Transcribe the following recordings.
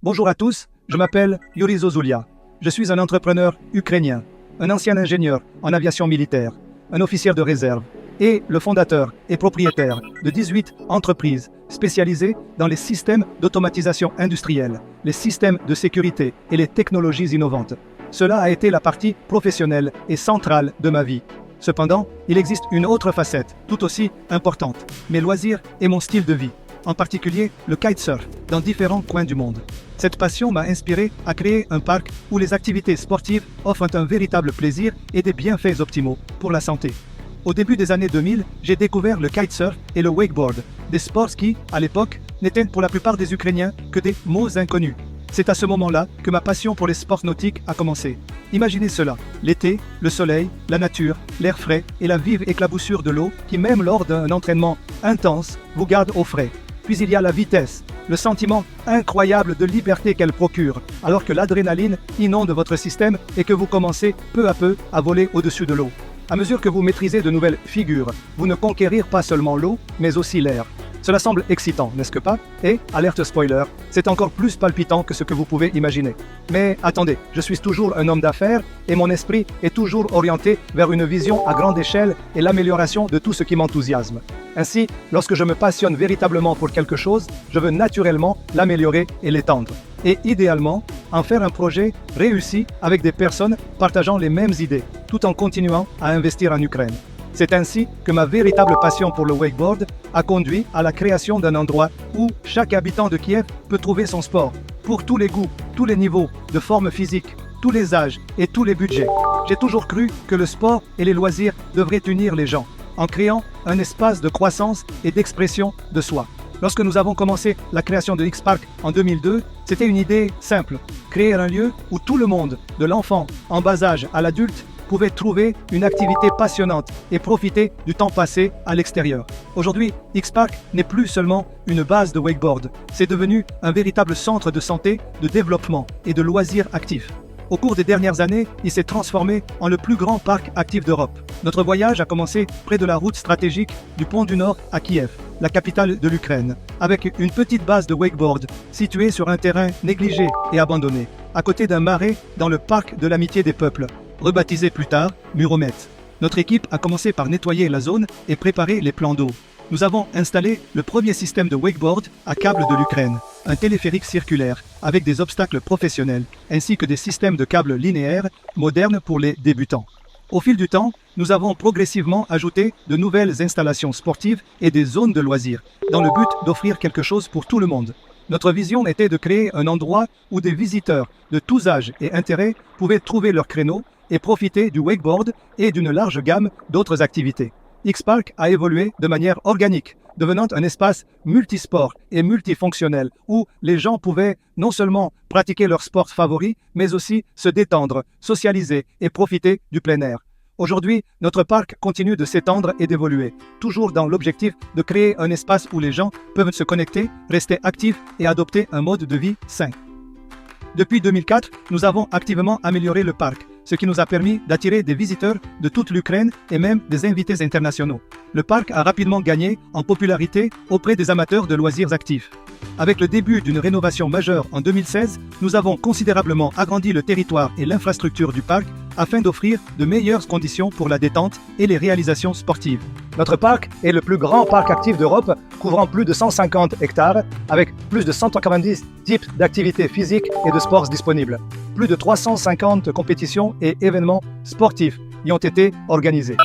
Bonjour à tous, je m'appelle Yuri Zozulia. Je suis un entrepreneur ukrainien, un ancien ingénieur en aviation militaire, un officier de réserve et le fondateur et propriétaire de 18 entreprises spécialisées dans les systèmes d'automatisation industrielle, les systèmes de sécurité et les technologies innovantes. Cela a été la partie professionnelle et centrale de ma vie. Cependant, il existe une autre facette, tout aussi importante, mes loisirs et mon style de vie, en particulier le kitesurf, dans différents coins du monde. Cette passion m'a inspiré à créer un parc où les activités sportives offrent un véritable plaisir et des bienfaits optimaux pour la santé. Au début des années 2000, j'ai découvert le kitesurf et le wakeboard, des sports qui, à l'époque, n'étaient pour la plupart des Ukrainiens que des mots inconnus. C'est à ce moment-là que ma passion pour les sports nautiques a commencé. Imaginez cela, l'été, le soleil, la nature, l'air frais et la vive éclaboussure de l'eau qui, même lors d'un entraînement intense, vous garde au frais. Puis il y a la vitesse, le sentiment incroyable de liberté qu'elle procure, alors que l'adrénaline inonde votre système et que vous commencez peu à peu à voler au-dessus de l'eau. À mesure que vous maîtrisez de nouvelles figures, vous ne conquérir pas seulement l'eau, mais aussi l'air. Cela semble excitant, n'est-ce pas? Et, alerte spoiler, c'est encore plus palpitant que ce que vous pouvez imaginer. Mais attendez, je suis toujours un homme d'affaires et mon esprit est toujours orienté vers une vision à grande échelle et l'amélioration de tout ce qui m'enthousiasme. Ainsi, lorsque je me passionne véritablement pour quelque chose, je veux naturellement l'améliorer et l'étendre. Et idéalement, en faire un projet réussi avec des personnes partageant les mêmes idées, tout en continuant à investir en Ukraine. C'est ainsi que ma véritable passion pour le wakeboard a conduit à la création d'un endroit où chaque habitant de Kiev peut trouver son sport, pour tous les goûts, tous les niveaux, de forme physique, tous les âges et tous les budgets. J'ai toujours cru que le sport et les loisirs devraient unir les gens, en créant un espace de croissance et d'expression de soi. Lorsque nous avons commencé la création de X-Park en 2002, c'était une idée simple, créer un lieu où tout le monde, de l'enfant en bas âge à l'adulte, pouvait trouver une activité passionnante et profiter du temps passé à l'extérieur. Aujourd'hui, X-Park n'est plus seulement une base de wakeboard, c'est devenu un véritable centre de santé, de développement et de loisirs actifs. Au cours des dernières années, il s'est transformé en le plus grand parc actif d'Europe. Notre voyage a commencé près de la route stratégique du pont du Nord à Kiev, la capitale de l'Ukraine, avec une petite base de wakeboard située sur un terrain négligé et abandonné, à côté d'un marais dans le parc de l'amitié des peuples, rebaptisé plus tard Muromet. Notre équipe a commencé par nettoyer la zone et préparer les plans d'eau. Nous avons installé le premier système de wakeboard à câbles de l'Ukraine, un téléphérique circulaire avec des obstacles professionnels, ainsi que des systèmes de câbles linéaires modernes pour les débutants. Au fil du temps, nous avons progressivement ajouté de nouvelles installations sportives et des zones de loisirs, dans le but d'offrir quelque chose pour tout le monde. Notre vision était de créer un endroit où des visiteurs de tous âges et intérêts pouvaient trouver leur créneau et profiter du wakeboard et d'une large gamme d'autres activités. X-Park a évolué de manière organique, devenant un espace multisport et multifonctionnel où les gens pouvaient non seulement pratiquer leur sport favori, mais aussi se détendre, socialiser et profiter du plein air. Aujourd'hui, notre parc continue de s'étendre et d'évoluer, toujours dans l'objectif de créer un espace où les gens peuvent se connecter, rester actifs et adopter un mode de vie sain. Depuis 2004, nous avons activement amélioré le parc, ce qui nous a permis d'attirer des visiteurs de toute l'Ukraine et même des invités internationaux. Le parc a rapidement gagné en popularité auprès des amateurs de loisirs actifs. Avec le début d'une rénovation majeure en 2016, nous avons considérablement agrandi le territoire et l'infrastructure du parc afin d'offrir de meilleures conditions pour la détente et les réalisations sportives. Notre parc est le plus grand parc actif d'Europe, couvrant plus de 150 hectares, avec plus de 190 types d'activités physiques et de sports disponibles. Plus de 350 compétitions et événements sportifs y ont été organisés.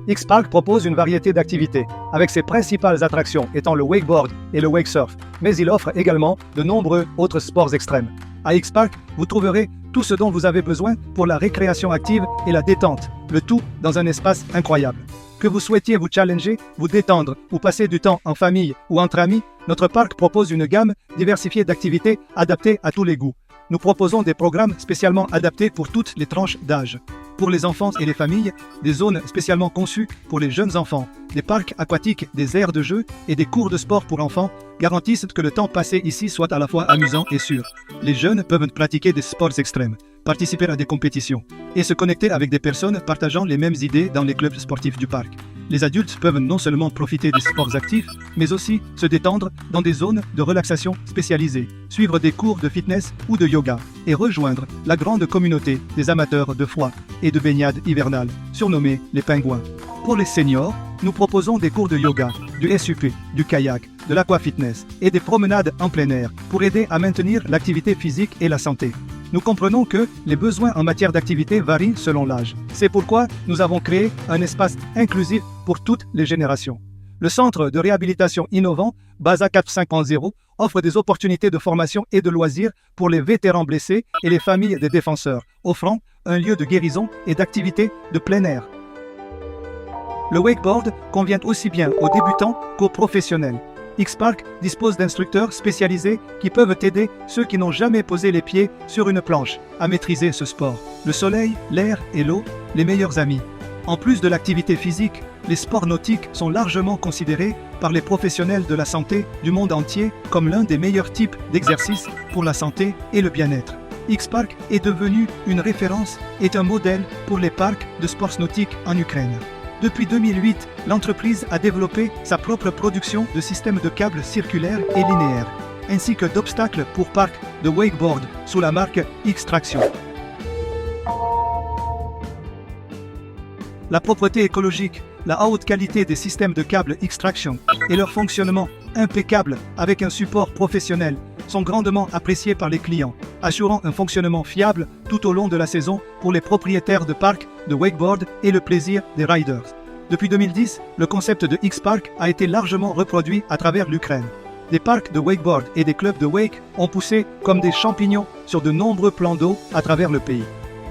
X-Park propose une variété d'activités, avec ses principales attractions étant le wakeboard et le wakesurf, mais il offre également de nombreux autres sports extrêmes. À X-Park, vous trouverez tout ce dont vous avez besoin pour la récréation active et la détente, le tout dans un espace incroyable. Que vous souhaitiez vous challenger, vous détendre ou passer du temps en famille ou entre amis, notre parc propose une gamme diversifiée d'activités adaptées à tous les goûts. Nous proposons des programmes spécialement adaptés pour toutes les tranches d'âge. Pour les enfants et les familles, des zones spécialement conçues pour les jeunes enfants, des parcs aquatiques, des aires de jeu et des cours de sport pour enfants garantissent que le temps passé ici soit à la fois amusant et sûr. Les jeunes peuvent pratiquer des sports extrêmes, participer à des compétitions et se connecter avec des personnes partageant les mêmes idées dans les clubs sportifs du parc. Les adultes peuvent non seulement profiter des sports actifs, mais aussi se détendre dans des zones de relaxation spécialisées, suivre des cours de fitness ou de yoga, et rejoindre la grande communauté des amateurs de froid et de baignade hivernale, surnommés les pingouins. Pour les seniors, nous proposons des cours de yoga, du SUP, du kayak, de l'aquafitness et des promenades en plein air pour aider à maintenir l'activité physique et la santé. Nous comprenons que les besoins en matière d'activité varient selon l'âge. C'est pourquoi nous avons créé un espace inclusif pour toutes les générations. Le centre de réhabilitation innovant, Baza 450, offre des opportunités de formation et de loisirs pour les vétérans blessés et les familles des défenseurs, offrant un lieu de guérison et d'activité de plein air. Le wakeboard convient aussi bien aux débutants qu'aux professionnels. X-Park dispose d'instructeurs spécialisés qui peuvent aider ceux qui n'ont jamais posé les pieds sur une planche à maîtriser ce sport. Le soleil, l'air et l'eau, les meilleurs amis. En plus de l'activité physique, les sports nautiques sont largement considérés par les professionnels de la santé du monde entier comme l'un des meilleurs types d'exercices pour la santé et le bien-être. X-Park est devenu une référence et un modèle pour les parcs de sports nautiques en Ukraine. Depuis 2008, l'entreprise a développé sa propre production de systèmes de câbles circulaires et linéaires, ainsi que d'obstacles pour parcs de wakeboard sous la marque X-Traction. La propreté écologique, la haute qualité des systèmes de câbles X-Traction et leur fonctionnement impeccable avec un support professionnel sont grandement appréciés par les clients, assurant un fonctionnement fiable tout au long de la saison pour les propriétaires de parcs de wakeboard et le plaisir des riders. Depuis 2010, le concept de X-Park a été largement reproduit à travers l'Ukraine. Des parcs de wakeboard et des clubs de wake ont poussé comme des champignons sur de nombreux plans d'eau à travers le pays.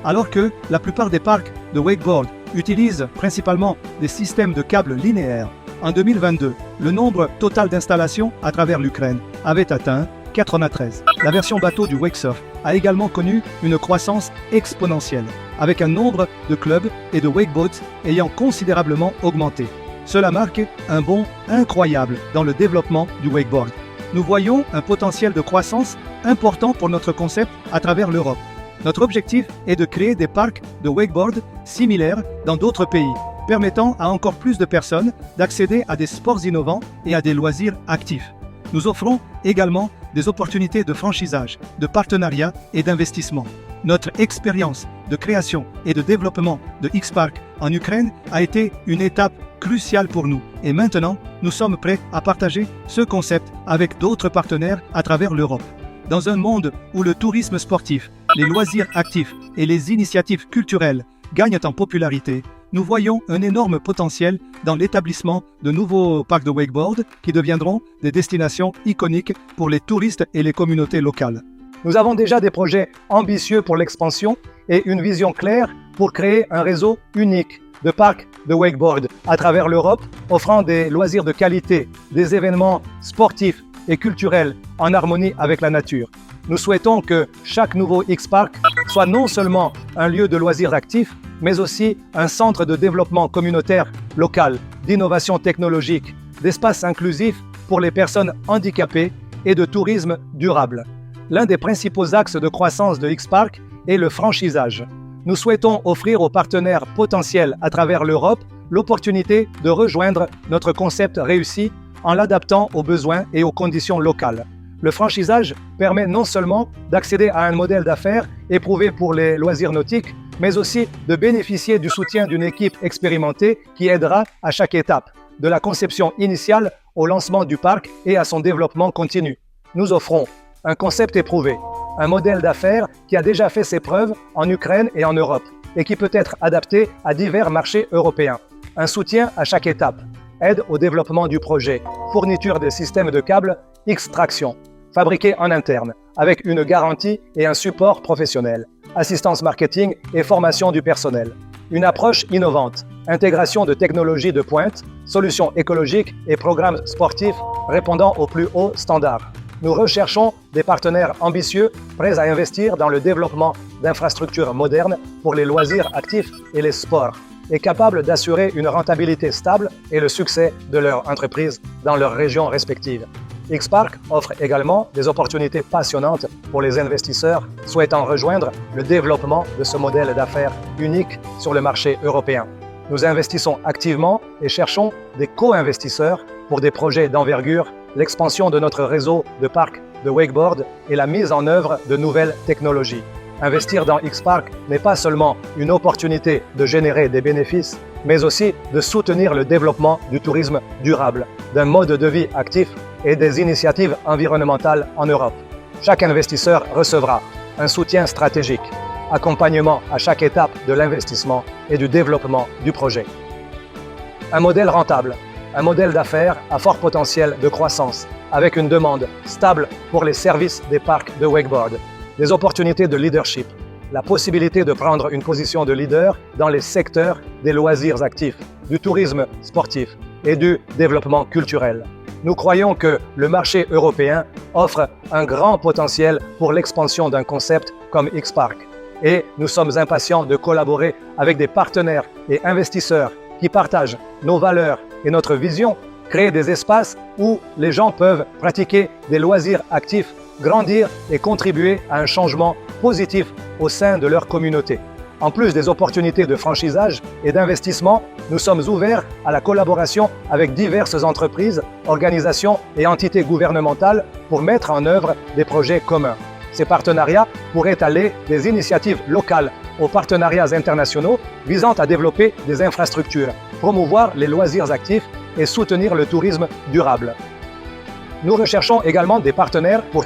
Alors que la plupart des parcs de wakeboard utilisent principalement des systèmes de câbles linéaires, en 2022, le nombre total d'installations à travers l'Ukraine avait atteint 93. La version bateau du wakesurf a également connu une croissance exponentielle, avec un nombre de clubs et de wakeboats ayant considérablement augmenté. Cela marque un bond incroyable dans le développement du wakeboard. Nous voyons un potentiel de croissance important pour notre concept à travers l'Europe. Notre objectif est de créer des parcs de wakeboard similaires dans d'autres pays, permettant à encore plus de personnes d'accéder à des sports innovants et à des loisirs actifs. Nous offrons également des opportunités de franchisage, de partenariat et d'investissement. Notre expérience de création et de développement de X-Park en Ukraine a été une étape cruciale pour nous et maintenant nous sommes prêts à partager ce concept avec d'autres partenaires à travers l'Europe. Dans un monde où le tourisme sportif, les loisirs actifs et les initiatives culturelles gagnent en popularité, nous voyons un énorme potentiel dans l'établissement de nouveaux parcs de wakeboard qui deviendront des destinations iconiques pour les touristes et les communautés locales. Nous avons déjà des projets ambitieux pour l'expansion et une vision claire pour créer un réseau unique de parcs de wakeboard à travers l'Europe, offrant des loisirs de qualité, des événements sportifs et culturels en harmonie avec la nature. Nous souhaitons que chaque nouveau X-Park soit non seulement un lieu de loisirs actifs, mais aussi un centre de développement communautaire local, d'innovation technologique, d'espace inclusif pour les personnes handicapées et de tourisme durable. L'un des principaux axes de croissance de X-Park est le franchisage. Nous souhaitons offrir aux partenaires potentiels à travers l'Europe l'opportunité de rejoindre notre concept réussi en l'adaptant aux besoins et aux conditions locales. Le franchisage permet non seulement d'accéder à un modèle d'affaires éprouvé pour les loisirs nautiques, mais aussi de bénéficier du soutien d'une équipe expérimentée qui aidera à chaque étape, de la conception initiale au lancement du parc et à son développement continu. Nous offrons un concept éprouvé, un modèle d'affaires qui a déjà fait ses preuves en Ukraine et en Europe et qui peut être adapté à divers marchés européens. Un soutien à chaque étape, aide au développement du projet, fourniture des systèmes de câbles X-Traction, fabriqués en interne, avec une garantie et un support professionnel, assistance marketing et formation du personnel. Une approche innovante, intégration de technologies de pointe, solutions écologiques et programmes sportifs répondant aux plus hauts standards. Nous recherchons des partenaires ambitieux, prêts à investir dans le développement d'infrastructures modernes pour les loisirs actifs et les sports, et capables d'assurer une rentabilité stable et le succès de leur entreprise dans leurs régions respectives. X-Park offre également des opportunités passionnantes pour les investisseurs souhaitant rejoindre le développement de ce modèle d'affaires unique sur le marché européen. Nous investissons activement et cherchons des co-investisseurs pour des projets d'envergure, l'expansion de notre réseau de parcs de wakeboard et la mise en œuvre de nouvelles technologies. Investir dans X-Park n'est pas seulement une opportunité de générer des bénéfices, mais aussi de soutenir le développement du tourisme durable, d'un mode de vie actif et des initiatives environnementales en Europe. Chaque investisseur recevra un soutien stratégique, accompagnement à chaque étape de l'investissement et du développement du projet. Un modèle rentable, un modèle d'affaires à fort potentiel de croissance, avec une demande stable pour les services des parcs de wakeboard, des opportunités de leadership, la possibilité de prendre une position de leader dans les secteurs des loisirs actifs, du tourisme sportif et du développement culturel. Nous croyons que le marché européen offre un grand potentiel pour l'expansion d'un concept comme X-Park. Et nous sommes impatients de collaborer avec des partenaires et investisseurs qui partagent nos valeurs et notre vision, créer des espaces où les gens peuvent pratiquer des loisirs actifs, grandir et contribuer à un changement positif au sein de leur communauté. En plus des opportunités de franchisage et d'investissement, nous sommes ouverts à la collaboration avec diverses entreprises, organisations et entités gouvernementales pour mettre en œuvre des projets communs. Ces partenariats pourraient aller des initiatives locales aux partenariats internationaux visant à développer des infrastructures, promouvoir les loisirs actifs et soutenir le tourisme durable. Nous recherchons également des partenaires pour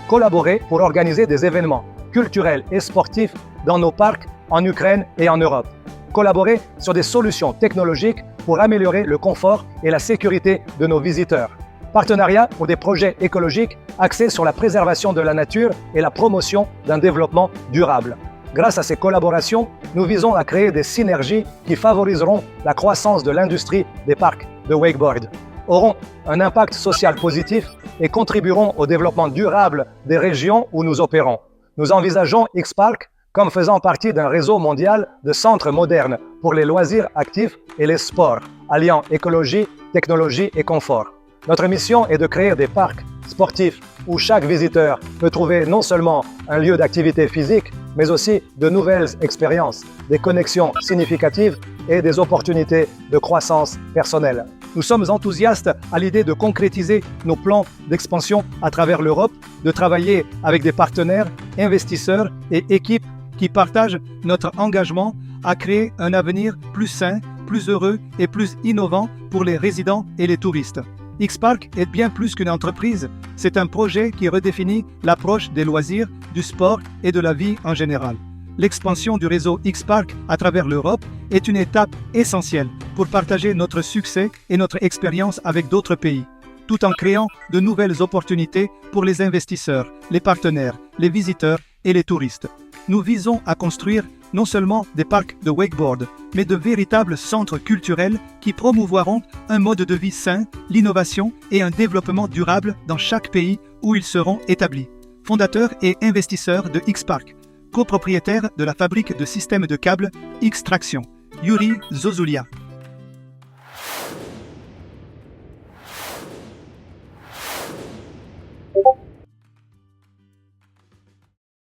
collaborer pour organiser des événements culturels et sportifs dans nos parcs en Ukraine et en Europe. Collaborer sur des solutions technologiques pour améliorer le confort et la sécurité de nos visiteurs. Partenariat pour des projets écologiques axés sur la préservation de la nature et la promotion d'un développement durable. Grâce à ces collaborations, nous visons à créer des synergies qui favoriseront la croissance de l'industrie des parcs de wakeboard, auront un impact social positif et contribueront au développement durable des régions où nous opérons. Nous envisageons X-Park comme faisant partie d'un réseau mondial de centres modernes pour les loisirs actifs et les sports, alliant écologie, technologie et confort. Notre mission est de créer des parcs sportifs où chaque visiteur peut trouver non seulement un lieu d'activité physique, mais aussi de nouvelles expériences, des connexions significatives et des opportunités de croissance personnelle. Nous sommes enthousiastes à l'idée de concrétiser nos plans d'expansion à travers l'Europe, de travailler avec des partenaires, investisseurs et équipes qui partagent notre engagement à créer un avenir plus sain, plus heureux et plus innovant pour les résidents et les touristes. X-Park est bien plus qu'une entreprise, c'est un projet qui redéfinit l'approche des loisirs, du sport et de la vie en général. L'expansion du réseau X-Park à travers l'Europe est une étape essentielle pour partager notre succès et notre expérience avec d'autres pays, tout en créant de nouvelles opportunités pour les investisseurs, les partenaires, les visiteurs et les touristes. Nous visons à construire non seulement des parcs de wakeboard, mais de véritables centres culturels qui promouvoiront un mode de vie sain, l'innovation et un développement durable dans chaque pays où ils seront établis. Fondateur et investisseur de X-Park, copropriétaire de la fabrique de systèmes de câbles X-Traction, Yuri Zozoulia.